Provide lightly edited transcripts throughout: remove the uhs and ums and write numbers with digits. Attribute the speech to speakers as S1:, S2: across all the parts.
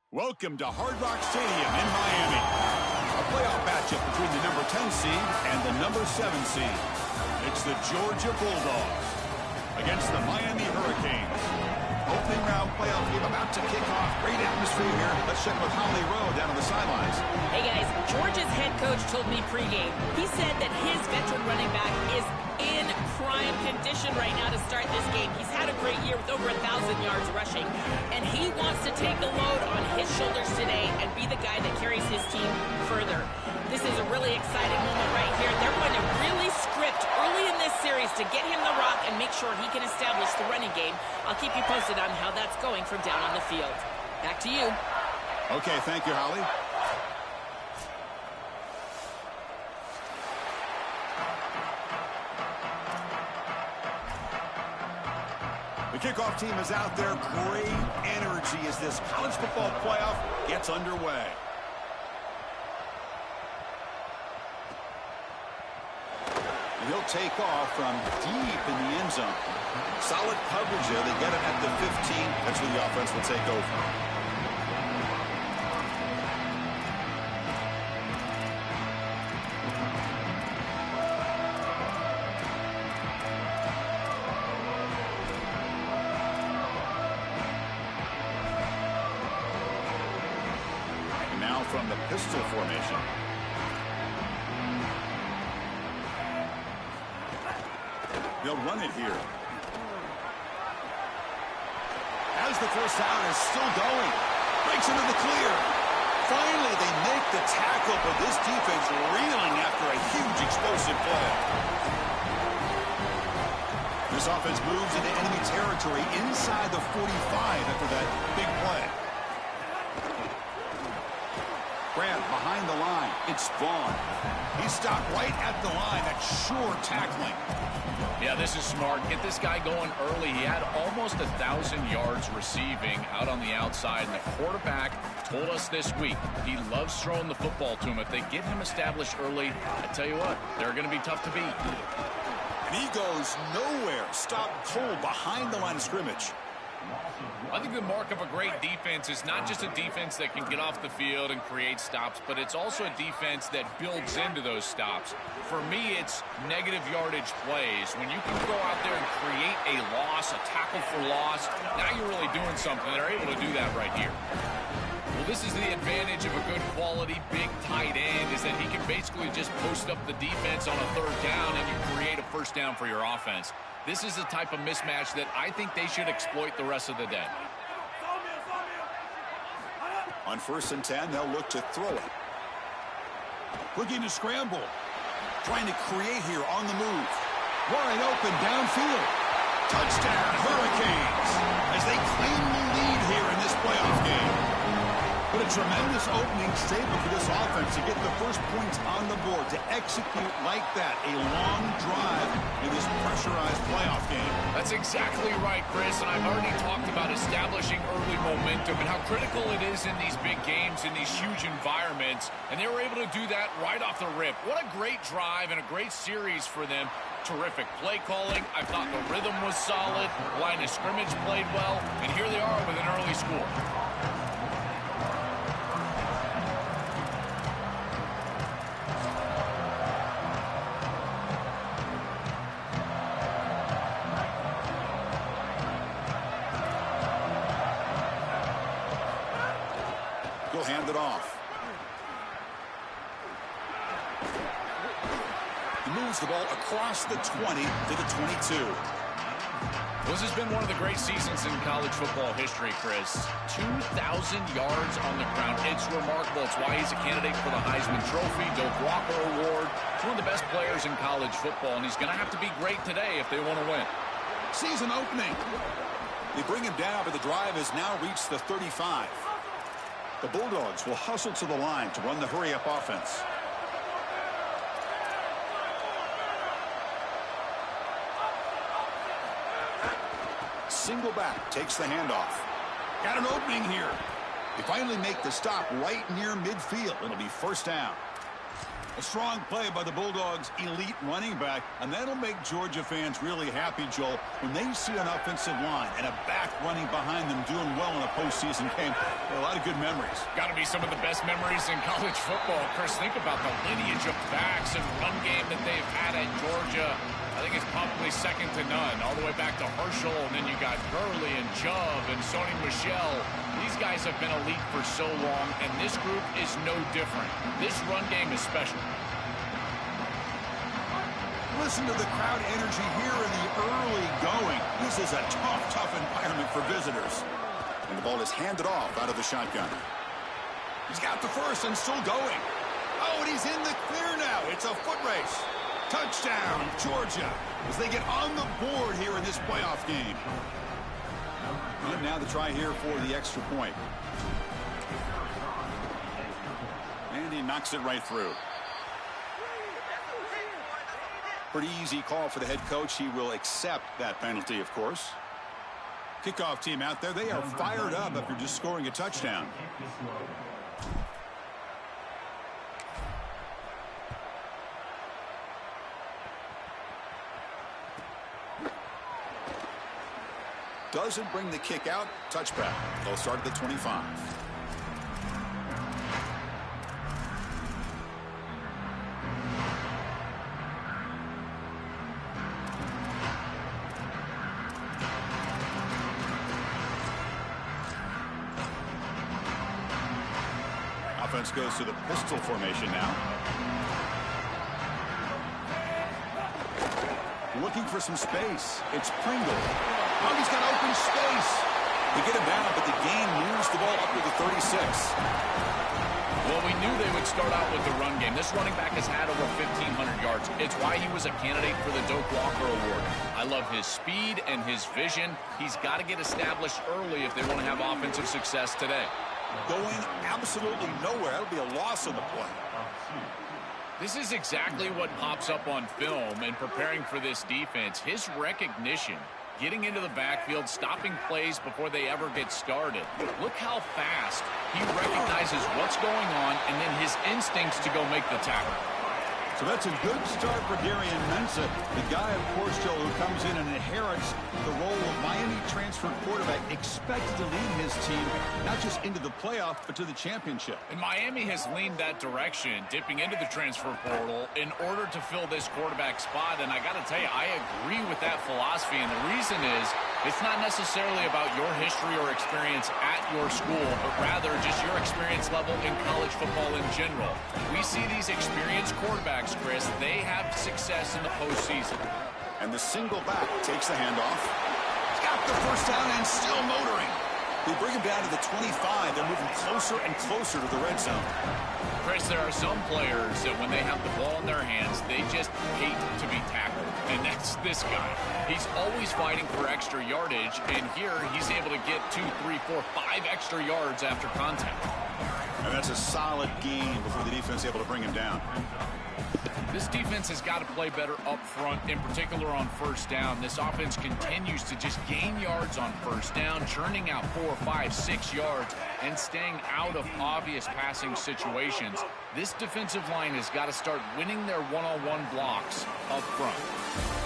S1: Welcome to Hard Rock Stadium in Miami. A playoff matchup between the number 10 seed and the number 7 seed. It's the Georgia Bulldogs against the Miami Hurricanes. Opening round playoff game about to kick off. Great atmosphere here. Let's check with Holly Rowe down on the sidelines.
S2: Hey guys, Georgia's head coach told me pregame. He said that his veteran running back is in prime condition right now to start this game. He's had a great year with over 1,000 yards rushing, and he wants to take the load on his shoulders today and be the guy that carries his team further. This is a really exciting moment right here. They're going to really script early in this series to get him the rock and make sure he can establish the running game. I'll keep you posted on how that's going from down on the field. Back to you.
S1: Okay, thank you, Holly. The kickoff team is out there. Great energy as this college football playoff gets underway. He'll take off from deep in the end zone. Solid coverage there. They get him at the 15. That's where the offense will take over. And now from the pistol formation. They'll run it here. As the first down is still going. Breaks into the clear. Finally, they make the tackle, but this defense reeling after a huge explosive play. This offense moves into enemy territory inside the 45 after that big play. Grab behind the line. It's Vaughn. He stopped right at the line. That's sure tackling.
S3: Yeah, this is smart. Get this guy going early. He had almost 1,000 yards receiving out on the outside, and the quarterback told us this week he loves throwing the football to him. If they get him established early, I tell you what, they're going to be tough to beat.
S1: And he goes nowhere. Stopped cold behind the line of scrimmage.
S3: I think the mark of a great defense is not just a defense that can get off the field and create stops, but it's also a defense that builds into those stops. For me, it's negative yardage plays. When you can go out there and create a loss, a tackle for loss, now you're really doing something. They're able to do that right here. Well, this is the advantage of a good quality big tight end, is that he can basically just post up the defense on a third down and you create a first down for your offense. This is the type of mismatch that I think they should exploit the rest of the day.
S1: On 1st and 10, they'll look to throw it. Looking to scramble. Trying to create here on the move. Wide open downfield. Touchdown, Hurricanes, as they claim the lead here in this playoff game. But a tremendous opening statement for this offense to get the first points on the board, to execute like that, a long drive in this pressurized playoff game.
S3: That's exactly right, Chris, and I've already talked about establishing early momentum and how critical it is in these big games, in these huge environments, and they were able to do that right off the rip. What a great drive and a great series for them. Terrific play calling. I thought the rhythm was solid. Line of scrimmage played well, and here they are with an early score.
S1: He'll hand it off. He moves the ball across the 20 to the 22.
S3: This has been one of the great seasons in college football history, Chris. 2,000 yards on the ground. It's remarkable. It's why he's a candidate for the Heisman Trophy, Doak Walker Award. He's one of the best players in college football, and he's going to have to be great today if they want to win.
S1: Season opening. They bring him down, but the drive has now reached the 35. The Bulldogs will hustle to the line to run the hurry-up offense. Single back takes the handoff. Got an opening here. They finally make the stop right near midfield. It'll be first down. A strong play by the Bulldogs' elite running back, and that'll make Georgia fans really happy, Joel, when they see an offensive line and a back running behind them doing well in a postseason game. A lot of good memories.
S3: Got to be some of the best memories in college football. Chris, think about the lineage of backs and run game that they've had at Georgia. I think it's probably second to none, all the way back to Herschel, and then you got Gurley and Chubb and Sony Michel. These guys have been elite for so long, and this group is no different. This run game is special.
S1: Listen to the crowd energy here in the early going. This is a tough environment for visitors. And the ball is handed off out of the shotgun. He's got the first and still going. Oh, and he's in the clear now. It's a foot race. Touchdown, Georgia, as they get on the board here in this playoff game. And now the try here for the extra point. And he knocks it right through. Pretty easy call for the head coach. He will accept that penalty, of course. Kickoff team out there. They are fired up after just scoring a touchdown. Doesn't bring the kick out. Touchback. They'll start at the 25. Offense goes to the pistol formation now. Looking for some space. It's Pringle. Oh, he's got open space. They get him down, but the gain moves the ball up to the 36.
S3: Well, we knew they would start out with the run game. This running back has had over 1,500 yards. It's why he was a candidate for the Doak Walker Award. I love his speed and his vision. He's got to get established early if they want to have offensive success today.
S1: Going absolutely nowhere. That'll be a loss on the play.
S3: This is exactly what pops up on film and preparing for this defense. His recognition, getting into the backfield, stopping plays before they ever get started. Look how fast he recognizes what's going on and then his instincts to go make the tackle.
S1: So that's a good start for Darian Mensah, the guy, of course, Joe, who comes in and inherits the role of Miami transfer quarterback, expected to lead his team not just into the playoff, but to the championship.
S3: And Miami has leaned that direction, dipping into the transfer portal in order to fill this quarterback spot. And I got to tell you, I agree with that philosophy. And the reason is it's not necessarily about your history or experience at your school, but rather just your experience level in college football in general. We see these experienced quarterbacks, Chris, they have success in the postseason.
S1: And the single back takes the handoff. He's got the first down and still motoring. They bring him down to the 25. They're moving closer and closer to the red zone.
S3: Chris, there are some players that when they have the ball in their hands, they just hate to be tackled. And that's this guy. He's always fighting for extra yardage, and here he's able to get 2, 3, 4, 5 extra yards after contact.
S1: And that's a solid gain before the defense is able to bring him down.
S3: This defense has got to play better up front, in particular on first down. This offense continues to just gain yards on first down, churning out 4, 5, 6 yards, and staying out of obvious passing situations. This defensive line has got to start winning their one-on-one blocks up front.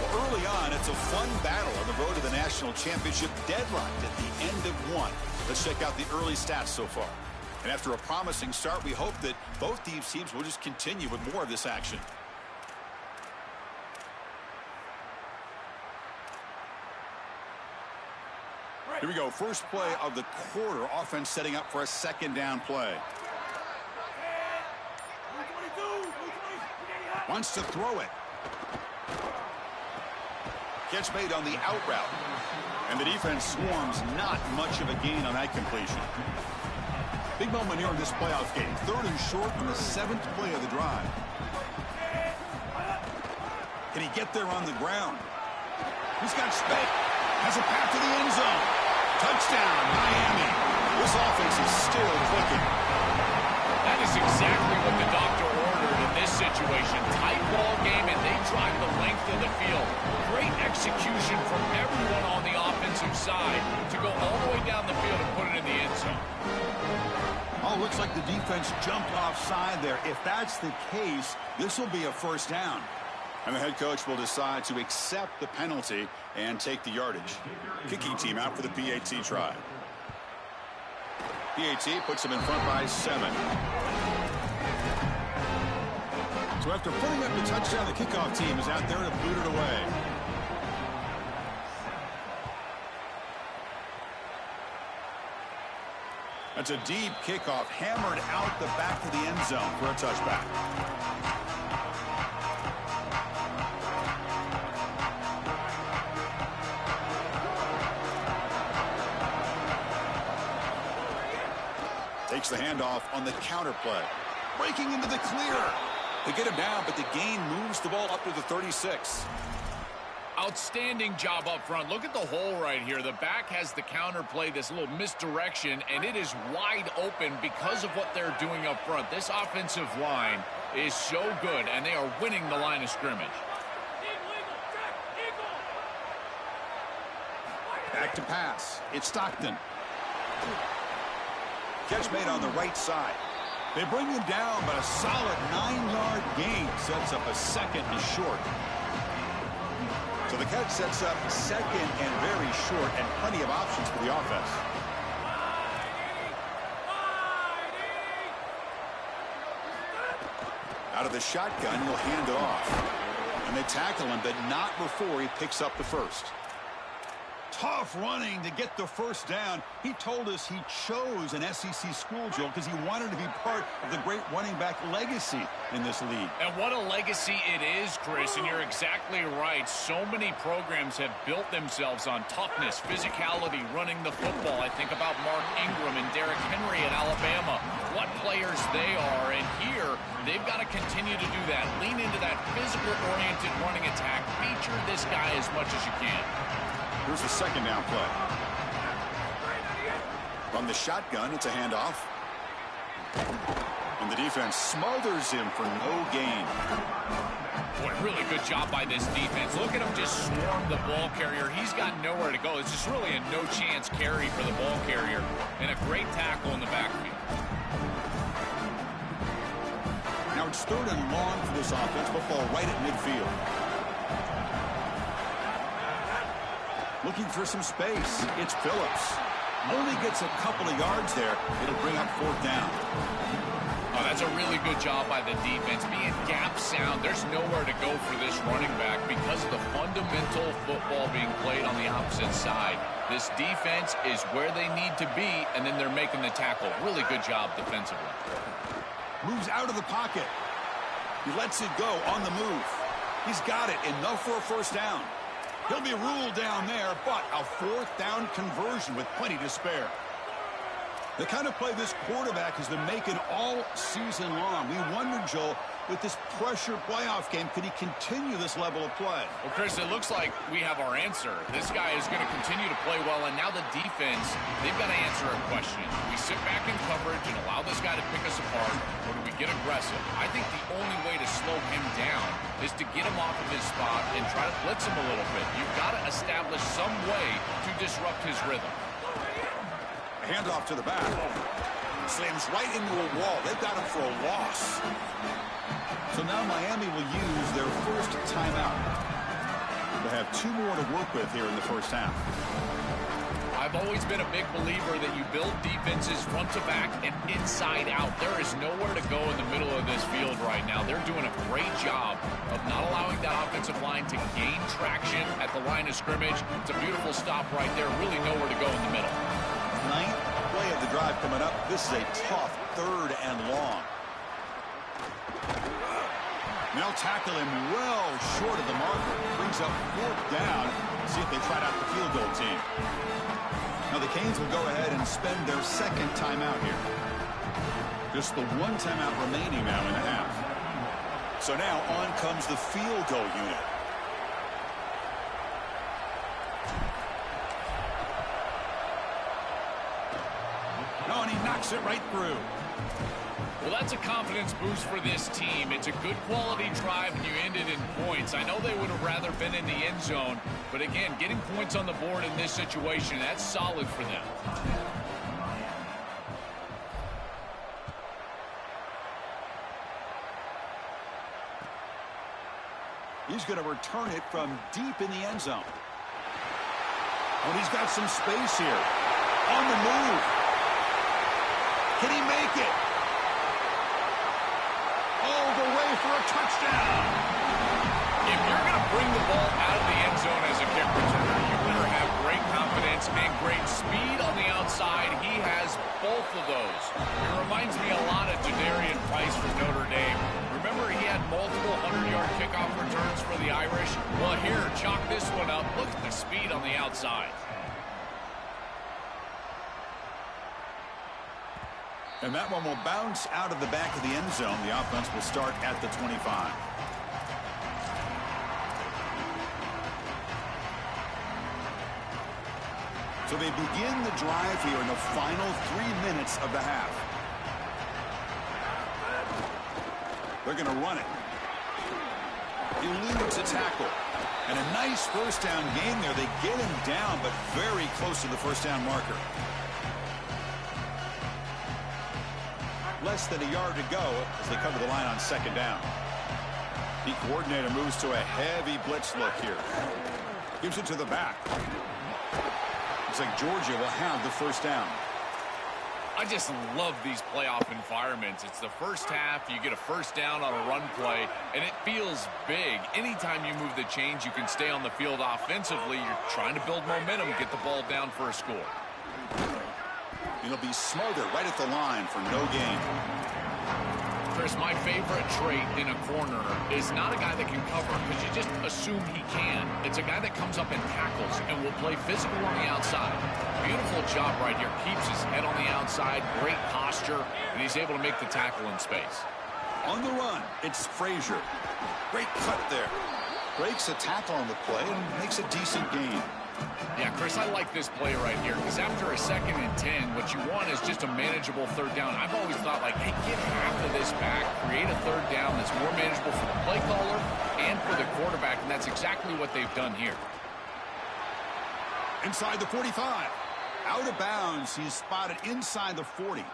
S1: Well, early on, it's a fun battle on the road to the national championship, deadlocked at the end of one. Let's check out the early stats so far. And after a promising start, we hope that both these teams will just continue with more of this action. Here we go. First play of the quarter. Offense setting up for a second down play. Wants to throw it. Catch made on the out route. And the defense swarms, not much of a gain on that completion. Big moment here in this playoff game. 3rd and short in the 7th play of the drive. Can he get there on the ground? He's got space. Has a path to the end zone. Touchdown, Miami. This offense is still clicking.
S3: That is exactly what the doctor ordered in this situation. situation. Tight ball game, and they drive the length of the field. Great execution from everyone on the offensive side to go all the way down the field and put it in the end zone.
S1: Oh, looks like the defense jumped offside there. If that's the case, this will be a first down. And the head coach will decide to accept the penalty and take the yardage. Kicking team out for the PAT try. PAT puts them in front by 7. So after putting up the touchdown, the kickoff team is out there to boot it away. That's a deep kickoff, hammered out the back of the end zone for a touchback. Takes the handoff on the counter play. Breaking into the clear. They get him down, but the gain moves the ball up to the 36.
S3: Outstanding job up front. Look at the hole right here. The back has the counter play, this little misdirection, and it is wide open because of what they're doing up front. This offensive line is so good, and they are winning the line of scrimmage.
S1: Back to pass. It's Stockton. Catch made on the right side. They bring him down, but a solid 9-yard gain sets up a second and short. So the catch sets up second and very short, and plenty of options for the offense. Out of the shotgun, he'll hand it off. And they tackle him, but not before he picks up the first. Tough running to get the first down. He told us he chose an SEC school, Joe, because he wanted to be part of the great running back legacy in this league.
S3: And what a legacy it is, Chris, and you're exactly right. So many programs have built themselves on toughness, physicality, running the football. I think about Mark Ingram and Derrick Henry at Alabama. What players they are, and here they've got to continue to do that. Lean into that physical-oriented running attack. Feature this guy as much as you can.
S1: Here's the second down play. From the shotgun, it's a handoff. And the defense smothers him for no gain.
S3: Boy, really good job by this defense. Look at him just swarm the ball carrier. He's got nowhere to go. It's just really a no-chance carry for the ball carrier. And a great tackle in the backfield.
S1: Now it's 3rd and long for this offense. Football right at midfield. Looking for some space. It's Phillips. Only gets a couple of yards there. It'll bring up 4th down.
S3: Oh, that's a really good job by the defense. Being gap sound, there's nowhere to go for this running back because of the fundamental football being played on the opposite side. This defense is where they need to be, and then they're making the tackle. Really good job defensively.
S1: Moves out of the pocket. He lets it go on the move. He's got it. Enough for a first down. He'll be ruled down there, but a 4th down conversion with plenty to spare. The kind of play this quarterback has been making all season long. We wonder, Joel, with this pressure playoff game, could he continue this level of play?
S3: Well, Chris, it looks like we have our answer. This guy is going to continue to play well, and now the defense, they've got to answer a question. Do we sit back in coverage and allow this guy to pick us apart, or do we get aggressive? I think the only way to slow him down is to get him off of his spot and try to blitz him a little bit. You've got to establish some way to disrupt his rhythm.
S1: A handoff to the back. Slams right into a wall. They've got him for a loss. So now Miami will use their first timeout. They have 2 more to work with here in the first half.
S3: I've always been a big believer that you build defenses front to back and inside out. There is nowhere to go in the middle of this field right now. They're doing a great job of not allowing that offensive line to gain traction at the line of scrimmage. It's a beautiful stop right there. Really nowhere to go in the middle.
S1: 9th play of the drive coming up. This is a tough 3rd and long. They'll tackle him well short of the marker. Brings up 4th down. See if they try out the field goal team. Now the Canes will go ahead and spend their 2nd timeout here. Just the 1 timeout remaining now in the half. So now on comes the field goal unit. Oh, and he knocks it right through.
S3: Well, that's a confidence boost for this team. It's a good quality drive and you end it in points. I know they would have rather been in the end zone, but again, getting points on the board in this situation, that's solid for them.
S1: He's going to return it from deep in the end zone. Oh, he's got some space here. On the move. Can he make it? All the way for a touchdown.
S3: If you're going to bring the ball out of the end zone as a kick returner, you better have great confidence and great speed on the outside. He has both of those. It reminds me a lot of Jadarian Price from Notre Dame. Remember, he had multiple 100-yard kickoff returns for the Irish? Well, here, chalk this one up. Look at the speed on the outside.
S1: And that one will bounce out of the back of the end zone. The offense will start at the 25. So they begin the drive here in the final 3 minutes of the half. They're going to run it. Eludes a tackle. And a nice first down gain there. They get him down, but very close to the first down marker. Less than a yard to go as they come to the line on second down. The coordinator moves to a heavy blitz look here. Gives it to the back. Looks like Georgia will have the first down.
S3: I just love these playoff environments. It's the first half, you get a first down on a run play, and it feels big. Anytime you move the chains, you can stay on the field offensively. You're trying to build momentum, get the ball down for a score.
S1: It'll be smothered right at the line for no gain.
S3: Chris, my favorite trait in a corner is not a guy that can cover because you just assume he can. It's a guy that comes up and tackles and will play physical on the outside. Beautiful job right here. Keeps his head on the outside, great posture, and he's able to make the tackle in space.
S1: On the run, it's Frazier. Great cut there. Breaks a tackle on the play and makes a decent gain.
S3: Yeah, Chris, I like this play right here because after a 2nd and 10, what you want is just a manageable third down. I've always thought, like, hey, get half of this back, create a third down that's more manageable for the play caller and for the quarterback, and that's exactly what they've done here.
S1: Inside the 45. Out of bounds. He's spotted inside the 40.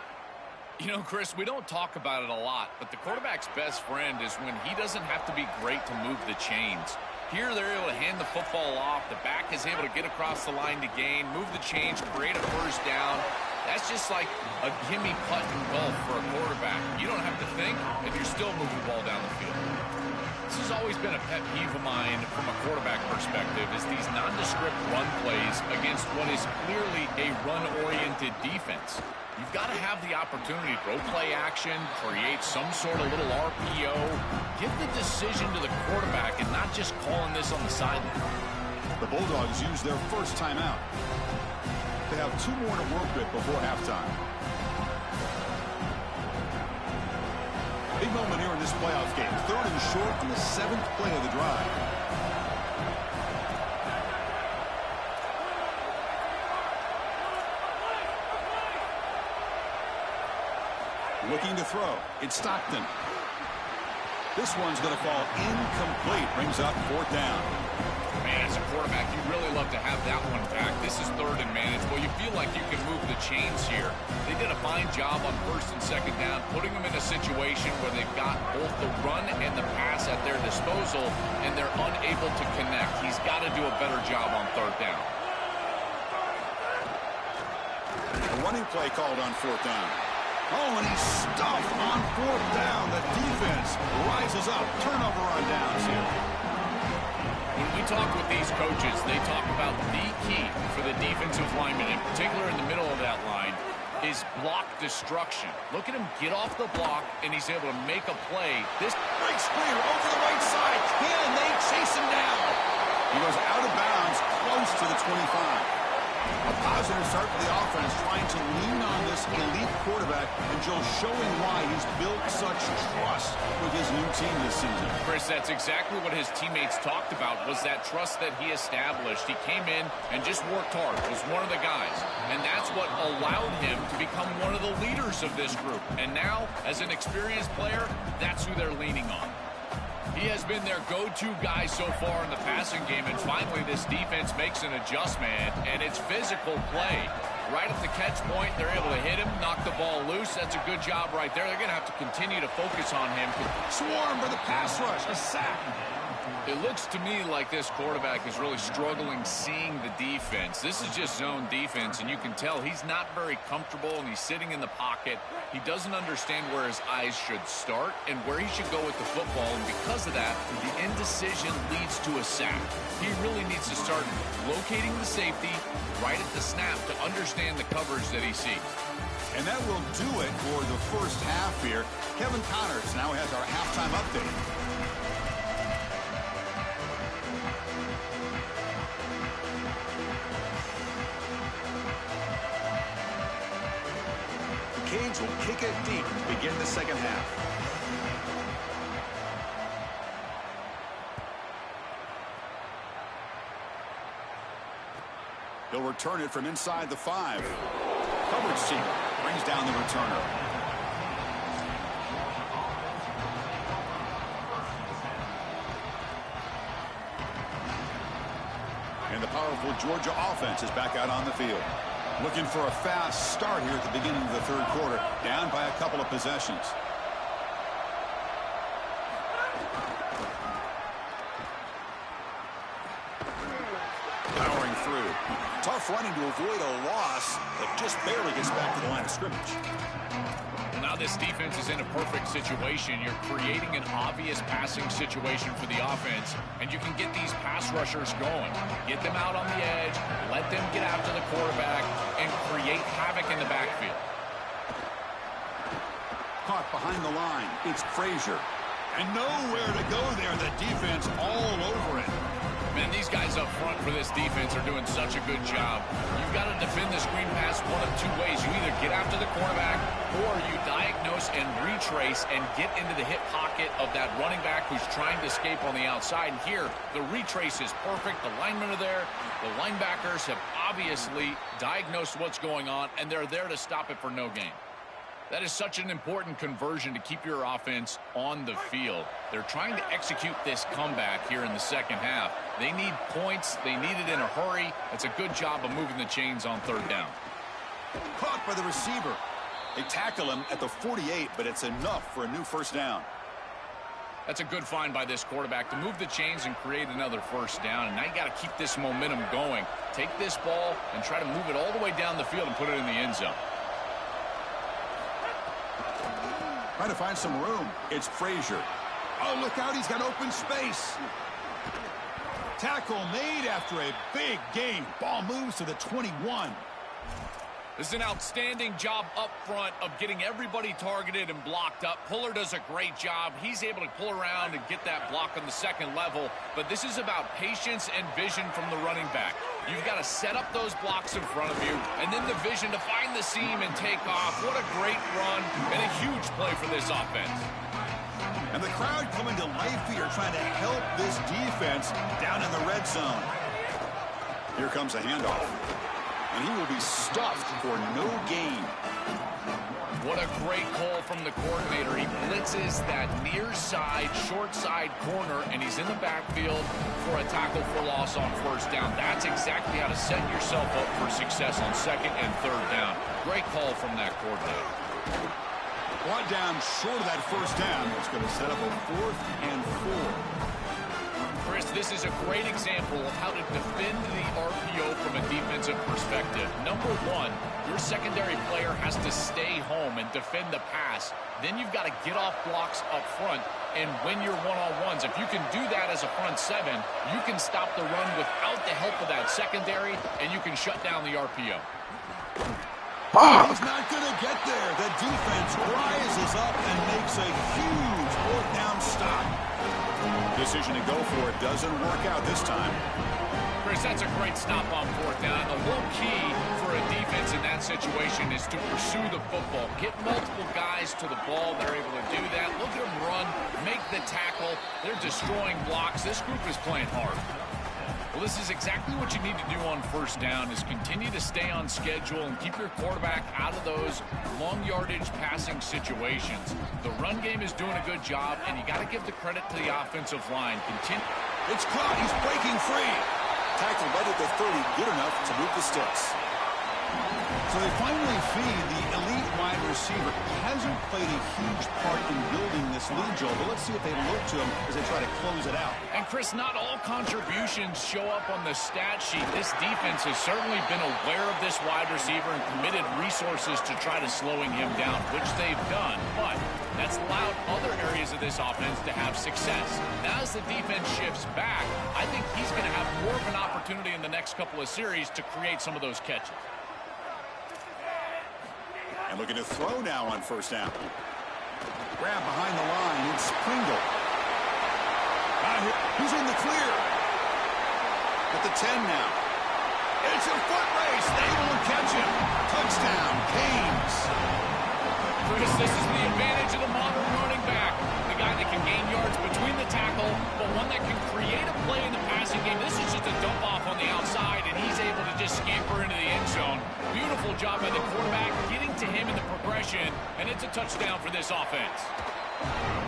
S3: You know, Chris, we don't talk about it a lot, but the quarterback's best friend is when he doesn't have to be great to move the chains. Here, they're able to hand the football off. The back is able to get across the line to gain, move the chains, create a first down. That's just like a gimme putt in golf for a quarterback. You don't have to think, and you're still moving the ball down the field. This has always been a pet peeve of mine from a quarterback perspective, is these nondescript run plays against what is clearly a run-oriented defense. You've got to have the opportunity to throw play action, create some sort of little RPO, give the decision to the quarterback and not just calling this on the sideline.
S1: The Bulldogs use their first timeout. They have 2 more to work with before halftime. Big moment here in this playoff game. 3rd and short on the 7th play of the drive. Looking to throw. It's Stockton. This one's going to fall incomplete. Brings up 4th down.
S3: Man, as a quarterback, you'd really love to have that one back. This is 3rd and manageable. You feel like you can move the chains here. They did a fine job on 1st and 2nd down, putting them in a situation where they've got both the run and the pass at their disposal, and they're unable to connect. He's got to do a better job on 3rd down.
S1: A running play called on 4th down. Oh, and he's stuffed on 4th down. The defense rises up. Turnover on downs here.
S3: When we talk with these coaches, they talk about the key for the defensive lineman, in particular in the middle of that line, is block destruction. Look at him get off the block, and he's able to make a play. This
S1: great screen over the right side. Can they chase him down? He goes out of bounds, close to the 25. A positive start for the offense, trying to lean on this elite quarterback, and Joe showing why he's built such trust with his new team this season.
S3: Chris, that's exactly what his teammates talked about, was that trust that he established. He came in and just worked hard, was one of the guys, and that's what allowed him to become one of the leaders of this group. And now, as an experienced player, that's who they're leaning on. He has been their go-to guy so far in the passing game, and finally this defense makes an adjustment, and it's physical play. Right at the catch point, they're able to hit him, knock the ball loose. That's a good job right there. They're going to have to continue to focus on him.
S1: Swarm for the pass rush, a sack.
S3: It looks to me like this quarterback is really struggling seeing the defense. This is just zone defense, and you can tell he's not very comfortable, and he's sitting in the pocket. He doesn't understand where his eyes should start and where he should go with the football, and because of that, the indecision leads to a sack. He really needs to start locating the safety right at the snap to understand the coverage that he sees.
S1: And that will do it for the first half here. Kevin Connors now has our halftime update. Canes will kick it deep to begin the second half. He'll return it from inside the 5. Coverage team brings down the returner. And the powerful Georgia offense is back out on the field. Looking for a fast start here at the beginning of the third quarter, down by a couple of possessions. Powering through. Tough running to avoid a loss, but just barely gets back to the line of scrimmage.
S3: Now this defense is in a perfect situation. You're creating an obvious passing situation for the offense, and you can get these pass rushers going. Get them out on the edge, let them get after the quarterback, and create havoc in the backfield.
S1: Caught behind the line. It's Frazier. And nowhere to go there. The defense all over it.
S3: Man, these guys up front for this defense are doing such a good job. You've got to defend the screen pass one of two ways. You either get after the quarterback or you diagnose and retrace and get into the hip pocket of that running back who's trying to escape on the outside. And here, the retrace is perfect. The linemen are there. The linebackers have obviously diagnosed what's going on, and they're there to stop it for no gain. That is such an important conversion to keep your offense on the field. They're trying to execute this comeback here in the second half. They need points. They need it in a hurry. It's a good job of moving the chains on third down.
S1: Caught by the receiver. They tackle him at the 48, but it's enough for a new first down.
S3: That's a good find by this quarterback to move the chains and create another first down. And now you got to keep this momentum going. Take this ball and try to move it all the way down the field and put it in the end zone.
S1: Trying to find some room. It's Frazier. Oh, look out. He's got open space. Tackle made after a big gain. Ball moves to the 21.
S3: This is an outstanding job up front of getting everybody targeted and blocked up. Puller does a great job. He's able to pull around and get that block on the second level. But this is about patience and vision from the running back. You've got to set up those blocks in front of you, and then the vision to find the seam and take off. What a great run and a huge play for this offense.
S1: And the crowd coming to life here, trying to help this defense down in the red zone. Here comes a handoff. And he will be stuffed for no gain.
S3: What a great call from the coordinator. He blitzes that near side, short side corner, and he's in the backfield for a tackle for loss on first down. That's exactly how to set yourself up for success on second and third down. Great call from that coordinator.
S1: Brought down short of that first down. It's going to set up a 4th and 4.
S3: Chris, this is a great example of how to defend the RPO from a defensive perspective. Number one, your secondary player has to stay home and defend the pass. Then you've got to get off blocks up front and win your one-on-ones. If you can do that as a front seven, you can stop the run without the help of that secondary, and you can shut down the RPO.
S1: He's not going to get there. The defense rises up and makes a huge 4th down stop. Decision to go for it doesn't work out this time.
S3: Chris, that's a great stop on fourth down. The whole key for a defense in that situation is to pursue the football. Get multiple guys to the ball. They're able to do that. Look at them run, make the tackle. They're destroying blocks. This group is playing hard. Well, this is exactly what you need to do on first down is continue to stay on schedule and keep your quarterback out of those long yardage passing situations. The run game is doing a good job, and you got to give the credit to the offensive line.
S1: It's caught. He's breaking free. Tackle right at the 30, good enough to move the sticks. So they finally feed the elite wide receiver. He hasn't played a huge part in building this lead, Joel, but let's see if they look to him as they try to close it out.
S3: And, Chris, not all contributions show up on the stat sheet. This defense has certainly been aware of this wide receiver and committed resources to try to slowing him down, which they've done, but that's allowed other areas of this offense to have success. Now as the defense shifts back, I think he's going to have more of an opportunity in the next couple of series to create some of those catches.
S1: And looking to throw now on first down. Grab behind the line. It's Pringle. He's in the clear. At the 10 now. It's a foot race. They won't catch him. Touchdown, Canes.
S3: Chris, this is the advantage of the modern running back. The guy that can gain yards between the tackle, but one that can create a play in the passing game. This is just a dump off on the outside, and he's able to just scamper into the end zone. Beautiful job by the quarterback getting to him in the progression, and it's a touchdown for this offense.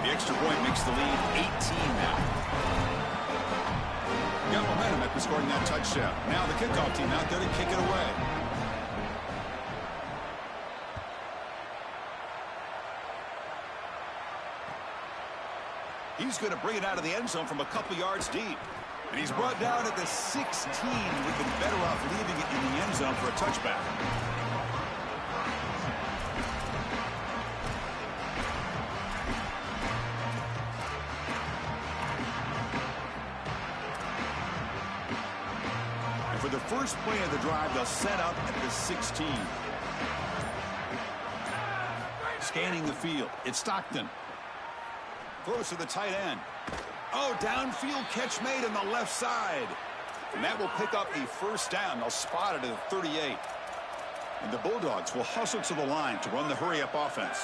S1: The extra point makes the lead 18 now. Got momentum after scoring that touchdown. Now the kickoff team out there to kick it away. He's going to bring it out of the end zone from a couple yards deep. And he's brought down at the 16. We've been better off leaving it in the end zone for a touchback. And for the first play of the drive, they'll set up at the 16. Scanning the field. It's Stockton. Throws to the tight end. Oh, downfield catch made on the left side. And that will pick up a first down. They'll spot it at the 38. And the Bulldogs will hustle to the line to run the hurry-up offense.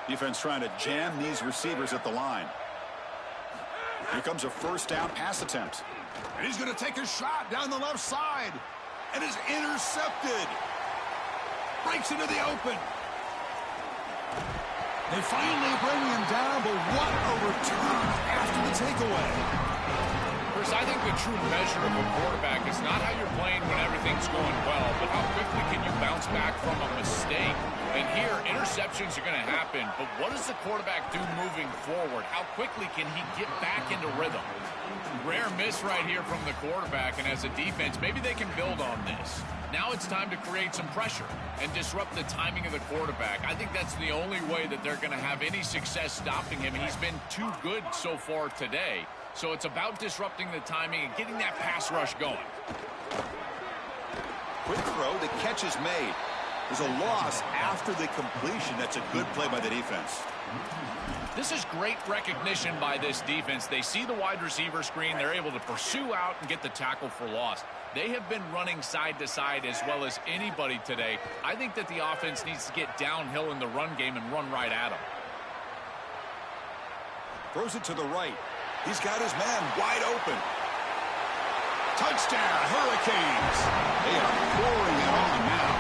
S1: Defense trying to jam these receivers at the line. Here comes a first down pass attempt. And he's going to take a shot down the left side. And is intercepted. Breaks into the open. They finally bring him down, but what a return after the takeaway.
S3: Chris, I think the true measure of a quarterback is not how you're playing when everything's going well, but how quickly can you bounce back from a mistake. And here, interceptions are going to happen, but what does the quarterback do moving forward? How quickly can he get back into rhythm? Rare miss right here from the quarterback, and as a defense, maybe they can build on this. Now it's time to create some pressure and disrupt the timing of the quarterback. I think that's the only way that they're going to have any success stopping him, and he's been too good so far today. So it's about disrupting the timing and getting that pass rush going.
S1: Quick throw, the catch is made. There's a loss after the completion. That's a good play by the defense.
S3: This is great recognition by this defense. They see the wide receiver screen. They're able to pursue out and get the tackle for loss. They have been running side to side as well as anybody today. I think that the offense needs to get downhill in the run game and run right at them.
S1: Throws it to the right. He's got his man wide open. Touchdown, Hurricanes. They are pouring it on now.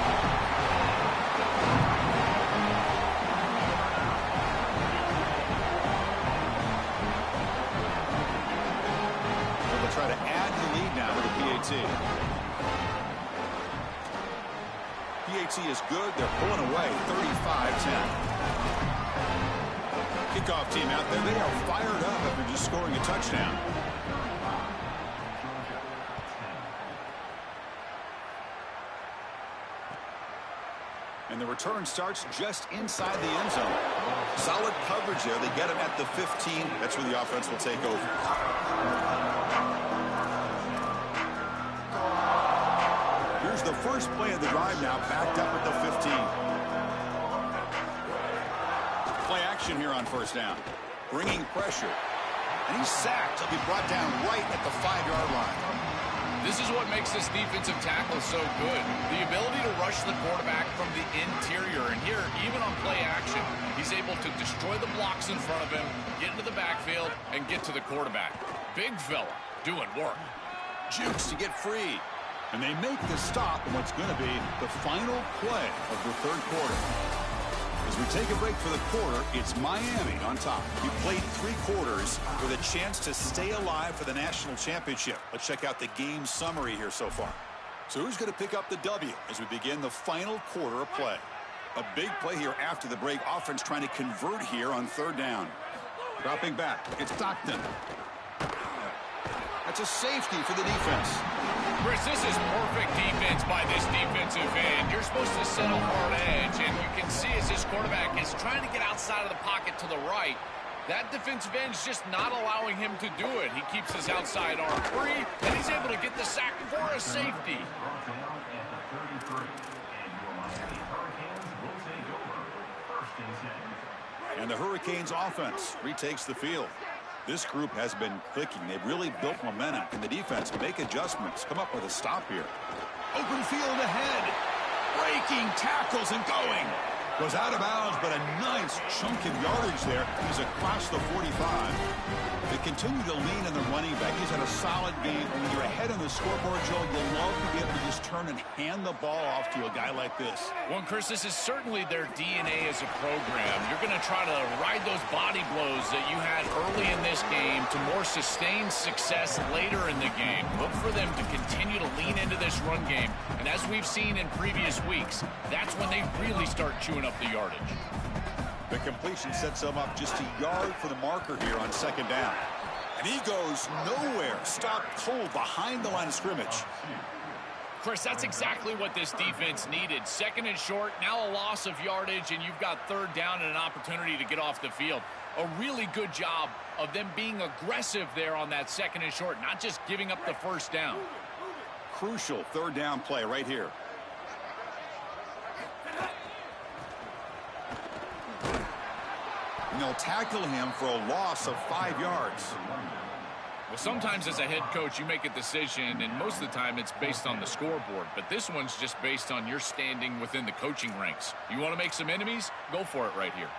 S1: Try to add the lead now to the PAT. PAT is good. They're pulling away 35-10. Kickoff team out there. They are fired up after just scoring a touchdown. And the return starts just inside the end zone. Solid coverage there. They get him at the 15. That's where the offense will take over. Here's the first play of the drive now, backed up at the 15. Play action here on first down. Bringing pressure. And he's sacked. He'll be brought down right at the 5-yard line.
S3: This is what makes this defensive tackle so good. The ability to rush the quarterback from the interior. And here, even on play action, he's able to destroy the blocks in front of him, get into the backfield, and get to the quarterback. Big fella doing work.
S1: Jukes to get free. And they make the stop in what's going to be the final play of the third quarter. As we take a break for the quarter, it's Miami on top. He played 3 quarters with a chance to stay alive for the national championship. Let's check out the game summary here so far. So who's going to pick up the W as we begin the final quarter of play? A big play here after the break. Offense trying to convert here on 3rd down. Dropping back. It's Stockton. That's a safety for the defense.
S3: Chris, this is perfect defense by this defensive end. You're supposed to set a hard edge, and you can see as this quarterback is trying to get outside of the pocket to the right, that defensive end is just not allowing him to do it. He keeps his outside arm free, and he's able to get the sack for a safety.
S1: And the Hurricanes offense retakes the field. This group has been clicking. They've really built momentum. Can the defense make adjustments? Come up with a stop here. Open field ahead. Breaking tackles and going. Goes out of bounds, but a nice chunk of yardage there. He's across the 45. They continue to lean in the running back. He's had a solid game. When you're ahead on the scoreboard, Joe, you'll love to be able to just turn and hand the ball off to a guy like this.
S3: Well, Chris, this is certainly their DNA as a program. You're going to try to ride those body blows that you had early in this game to more sustained success later in the game. Look for them to continue to lean into this run game. And as we've seen in previous weeks, that's when they really start chewing up the yardage.
S1: The completion sets him up just a yard for the marker here on 2nd down. And he goes nowhere. Stopped cold behind the line of scrimmage.
S3: Chris, that's exactly what this defense needed. 2nd and short, now a loss of yardage, and you've got 3rd down and an opportunity to get off the field. A really good job of them being aggressive there on that 2nd and short, not just giving up the 1st down.
S1: Crucial 3rd down play right here. And they'll tackle him for a loss of 5 yards.
S3: Well, sometimes as a head coach, you make a decision, and most of the time it's based on the scoreboard. But this one's just based on your standing within the coaching ranks. You want to make some enemies? Go for it right here.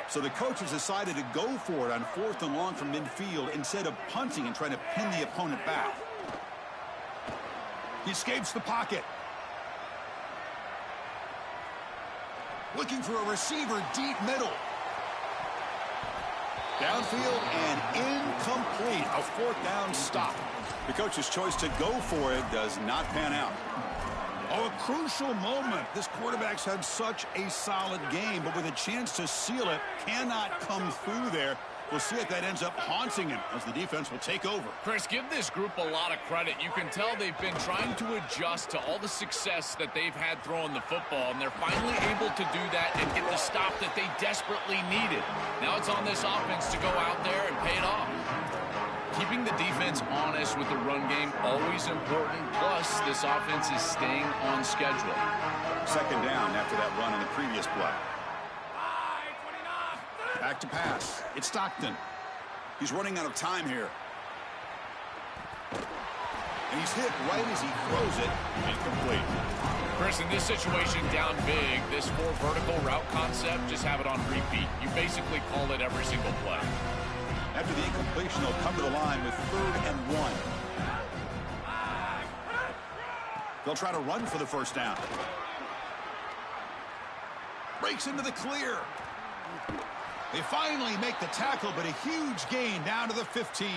S1: So the coach has decided to go for it on 4th and long from midfield instead of punting and trying to pin the opponent back. He escapes the pocket. Looking for a receiver deep middle. Downfield and incomplete. A 4th down stop. The coach's choice to go for it does not pan out. Oh, a crucial moment. This quarterback's had such a solid game, but with a chance to seal it, cannot come through there. We'll see if that ends up haunting him as the defense will take over.
S3: Chris, give this group a lot of credit. You can tell they've been trying to adjust to all the success that they've had throwing the football, and they're finally able to do that and get the stop that they desperately needed. Now it's on this offense to go out there and pay it off. Keeping the defense honest with the run game, always important. Plus, this offense is staying on schedule.
S1: 2nd down after that run in the previous play. Back to pass. It's Stockton. He's running out of time here. And he's hit right as he throws it. Incomplete.
S3: Chris, in this situation down big, this 4 vertical route concept, just have it on repeat. You basically call it every single play.
S1: After the incompletion, they'll come to the line with 3rd and 1. They'll try to run for the 1st down. Breaks into the clear. They finally make the tackle, but a huge gain down to the 15.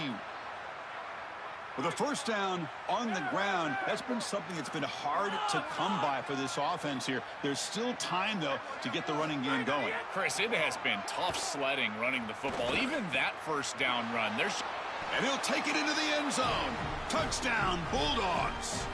S1: With a 1st down on the ground, that's been something that's been hard to come by for this offense here. There's still time, though, to get the running game going.
S3: Chris, it has been tough sledding running the football. Even that 1st down run.
S1: And he'll take it into the end zone. Touchdown, Bulldogs.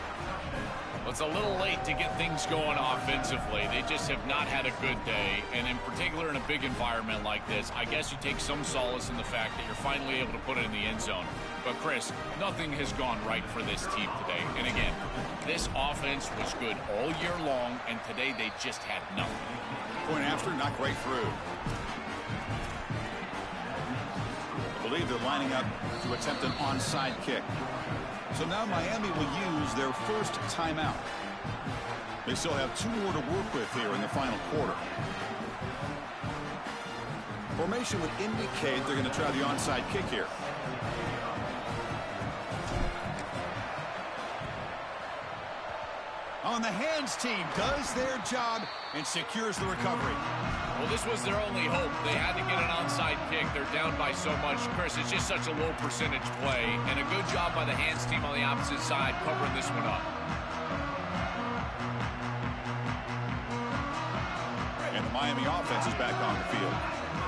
S3: Well, it's a little late to get things going offensively. They just have not had a good day, and in particular in a big environment like this, I guess you take some solace in the fact that you're finally able to put it in the end zone. But, Chris, nothing has gone right for this team today. And, again, this offense was good all year long, and today they just had nothing.
S1: Point after, not right through. The believe they're lining up to attempt an onside kick. So now Miami will use their first timeout. They still have 2 more to work with here in the final quarter. Formation would indicate they're going to try the onside kick here. On the hands team does their job and secures the recovery.
S3: Well, this was their only hope. They had to get an onside kick. They're down by so much. Chris, it's just such a low percentage play. And a good job by the hands team on the opposite side covering this one up.
S1: And the Miami offense is back on the field.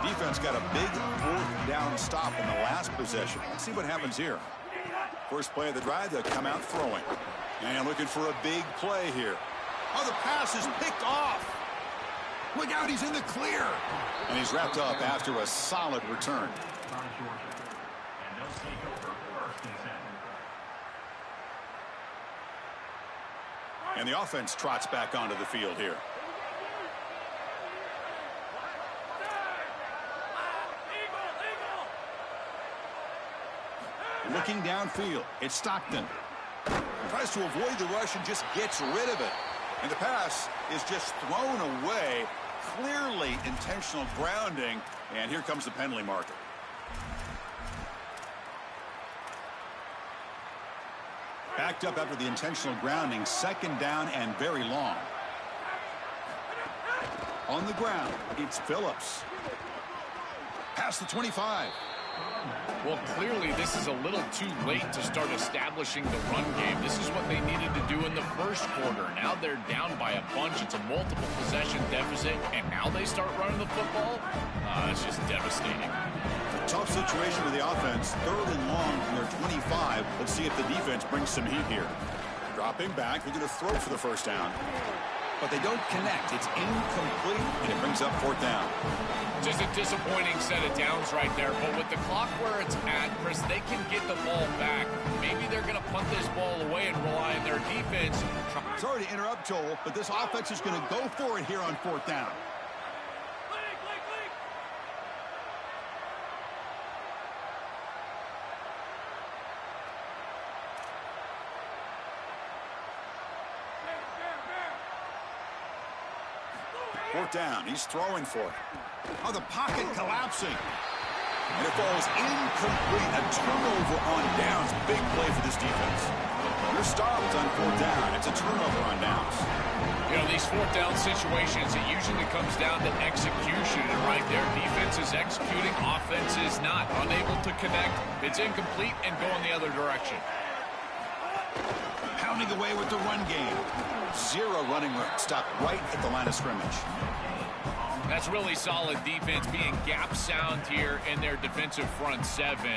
S1: Defense got a big 4th down stop in the last possession. Let's see what happens here. First play of the drive, they'll come out throwing. And looking for a big play here. Oh, the pass is picked off. Look out, he's in the clear. And he's wrapped up after a solid return. And the offense trots back onto the field here. Looking downfield, it's Stockton. Tries to avoid the rush and just gets rid of it. And the pass is just thrown away. Clearly intentional grounding. And here comes the penalty marker. Backed up after the intentional grounding. 2nd down and very long. On the ground, it's Phillips. Past the 25.
S3: Well, clearly this is a little too late to start establishing the run game. This is what they needed to do in the first quarter. Now they're down by a bunch. It's a multiple possession deficit, and now they start running the football? It's just devastating.
S1: Tough situation with the offense. 3rd and long from their 25. Let's see if the defense brings some heat here. Dropping back, they're going to throw for the first down. But they don't connect. It's incomplete, and it brings up 4th down.
S3: Just a disappointing set of downs right there. But with the clock where it's at, Chris, they can get the ball back. Maybe they're going to punt this ball away and rely on their defense.
S1: Sorry to interrupt, Joel, but this offense is going to go for it here on 4th down. Fourth down. He's throwing for it. Oh, the pocket collapsing. And it falls incomplete. A turnover on downs. Big play for this defense. You're stopped on 4th down. It's a turnover on downs.
S3: You know, these 4th down situations, it usually comes down to execution. And right there, defense is executing. Offense is not. Unable to connect. It's incomplete and going the other direction.
S1: Pounding away with the run game. 0 running room. Stopped right at the line of scrimmage.
S3: That's really solid defense, being gap sound here in their defensive front 7.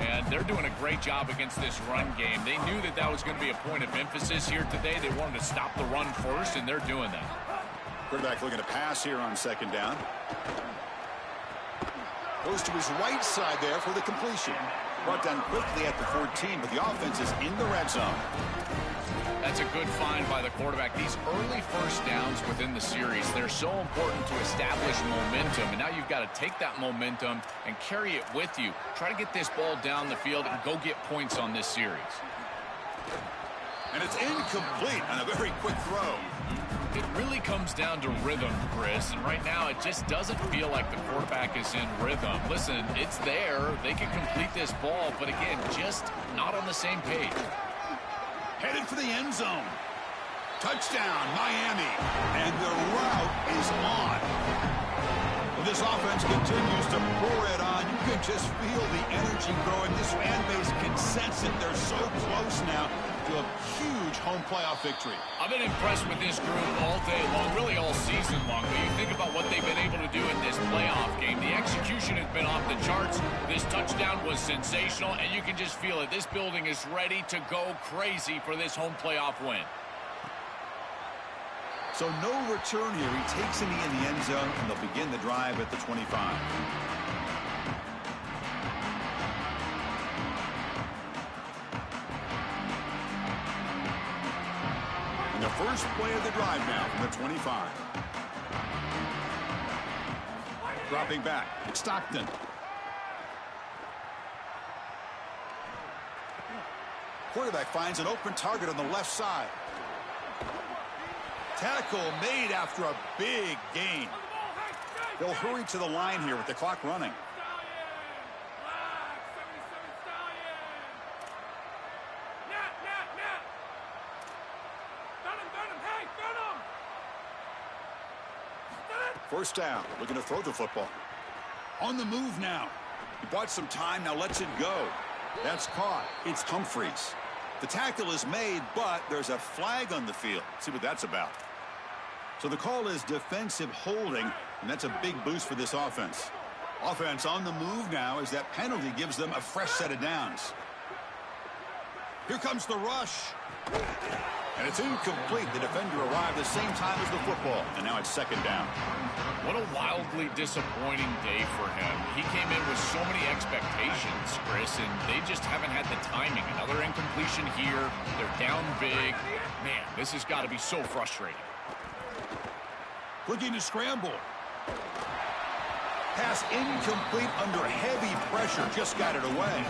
S3: And they're doing a great job against this run game. They knew that that was going to be a point of emphasis here today. They wanted to stop the run first, and they're doing that.
S1: Quarterback looking to pass here on 2nd down. Goes to his right side there for the completion. Brought down quickly at the 14, but the offense is in the red zone.
S3: That's a good find by the quarterback. These early first downs within the series, they're so important to establish momentum. And now you've got to take that momentum and carry it with you. Try to get this ball down the field and go get points on this series.
S1: And it's incomplete on a very quick throw.
S3: It really comes down to rhythm, Chris. And right now, it just doesn't feel like the quarterback is in rhythm. Listen, it's there. They can complete this ball. But again, just not on the same page.
S1: Headed for the end zone. Touchdown, Miami. And the route is on. Well, this offense continues to pour it on. You can just feel the energy growing. This fan base can sense it. They're so close now to a huge home playoff victory.
S3: I've been impressed with this group all day long, really all season long. But you think about what they've been able to do in this playoff game. The execution has been off the charts. This touchdown was sensational, and you can just feel it. This building is ready to go crazy for this home playoff win.
S1: So no return here. He takes it in the end zone, and they'll begin the drive at the 25. And the first play of the drive now from the 25. Dropping back, it's Stockton. Quarterback finds an open target on the left side. Tackle made after a big gain. They'll hurry to the line here with the clock running. First down, looking to throw the football. On the move now. He bought some time, now lets it go. That's caught. It's Humphries. The tackle is made, but there's a flag on the field. See what that's about. So the call is defensive holding, and that's a big boost for this offense. Offense on the move now as that penalty gives them a fresh set of downs. Here comes the rush. And it's incomplete. The defender arrived the same time as the football, and now it's second down.
S3: What a wildly disappointing day for him. He came in with so many expectations, Chris, and they just haven't had the timing. Another incompletion here. They're down big. Man, this has got to be so frustrating.
S1: Looking to scramble. Pass incomplete under heavy pressure. Just got it away.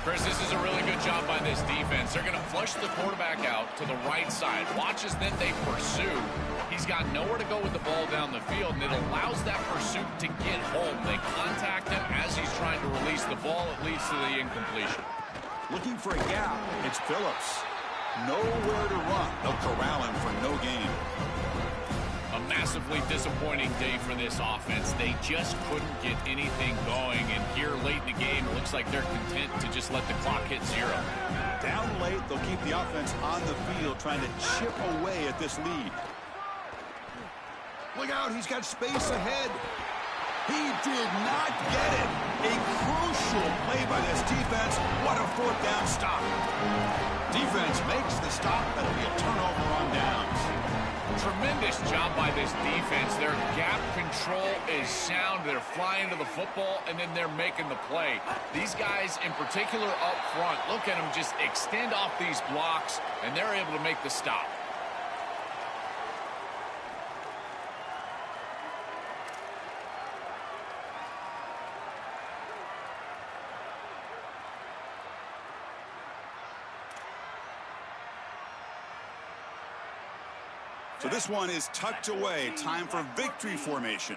S3: Chris, this is a really good job by this defense. They're going to flush the quarterback out to the right side. Watch as then they pursue. He's got nowhere to go with the ball down the field, and it allows that pursuit to get home. They contact him as he's trying to release the ball. It leads to the incompletion.
S1: Looking for a gap. It's Phillips. Nowhere to run. They'll corral him for no gain.
S3: A massively disappointing day for this offense. They just couldn't get anything going, and here late in the game, it looks like they're content to just let the clock hit zero.
S1: Down late, they'll keep the offense on the field, trying to chip away at this lead. Look out, he's got space ahead. He did not get it. A crucial play by this defense. What a fourth down stop. Defense makes the stop. That'll be a turnover on downs.
S3: Tremendous job by this defense. Their gap control is sound. They're flying to the football, and then they're making the play. These guys, in particular up front, look at them just extend off these blocks, and they're able to make the stop.
S1: So this one is tucked away. Time for victory formation.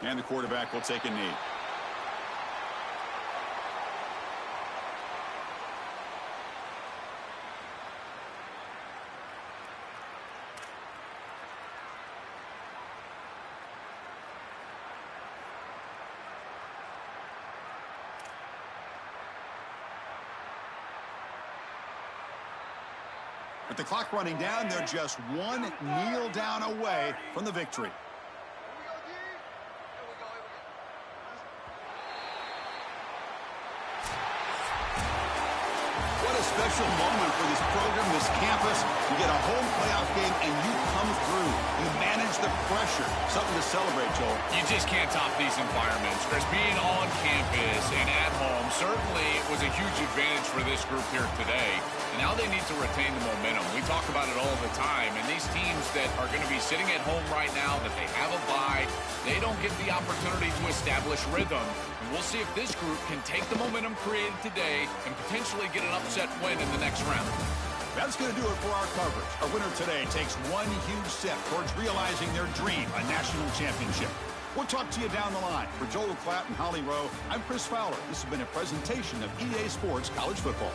S1: And the quarterback will take a knee. With the clock running down, they're just one kneel down away from the victory. What a special moment for this program, this campus. You get a home playoff game and you come through. You manage the pressure. Something to celebrate, Joel.
S3: You just can't top these environments. Chris, being on campus and at home certainly was a huge advantage for this group here today. And now they need to retain the momentum. We talk about it all the time. And these teams that are going to be sitting at home right now, that they have a bye, they don't get the opportunity to establish rhythm. And we'll see if this group can take the momentum created today and potentially get an upset win in the next round.
S1: That's going to do it for our coverage. Our winner today takes one huge step towards realizing their dream, a national championship. We'll talk to you down the line. For Joel Klatt and Holly Rowe, I'm Chris Fowler. This has been a presentation of EA Sports College Football.